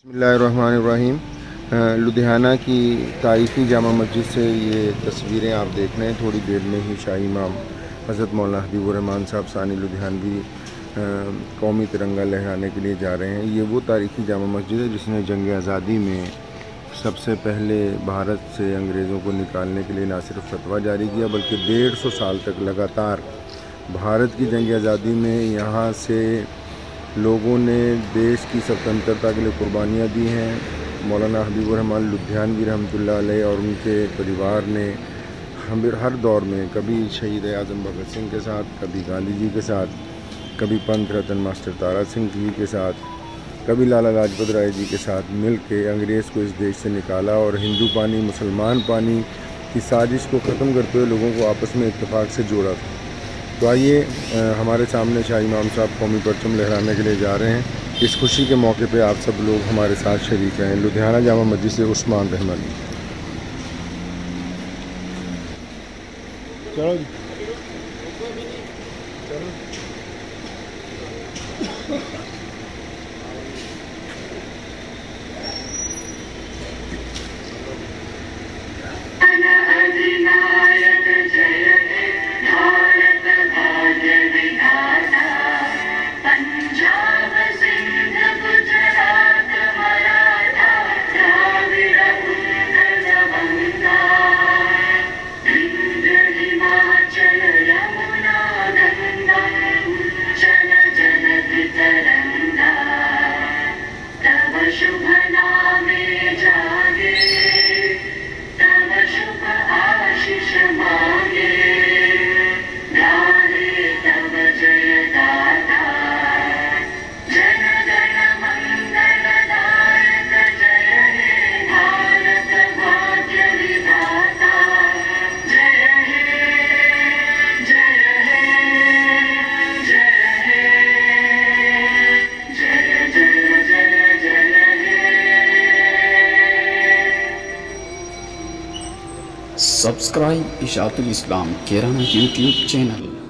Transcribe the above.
बिस्मिल्लाहिर्रहमानिर्रहीम। लुधियाना की तारीख़ी जामा मस्जिद से ये तस्वीरें आप देख रहे हैं। थोड़ी देर में ही शाही इमाम हज़रत मौलाना हबीबुर्रहमान साहब सानी लुधियानवी कौमी तिरंगा लहराने के लिए जा रहे हैं। ये वो तारीख़ी जामा मस्जिद है जिसने जंग आज़ादी में सबसे पहले भारत से अंग्रेज़ों को निकालने के लिए ना सिर्फ फतवा जारी किया बल्कि 150 साल तक लगातार भारत की जंग आज़ादी में यहाँ से लोगों ने देश की स्वतंत्रता के लिए कुर्बानियाँ दी हैं। मौलाना हबीबुर्रहमान लुधियानवी रहमतुल्लाह अलैह और उनके परिवार ने हर दौर में कभी शहीद आज़म भगत सिंह के साथ, कभी गांधी जी के साथ, कभी पंथ रतन मास्टर तारा सिंह जी के साथ, कभी लाला लाजपत राय जी के साथ मिल के अंग्रेज़ को इस देश से निकाला और हिंदू पानी मुसलमान पानी की साजिश को ख़त्म करते हुए लोगों को आपस में इत्तेफाक से जोड़ा था। तो आइए हमारे सामने शाही इमाम साहब कौमी परचम लहराने के लिए जा रहे हैं। इस खुशी के मौके पे आप सब लोग हमारे साथ शरीक हैं। लुधियाना जामा मस्जिद से उस्मान रहमान। चलो सब्सक्राइब इशाअतुल इस्लाम केराना यूट्यूब चैनल।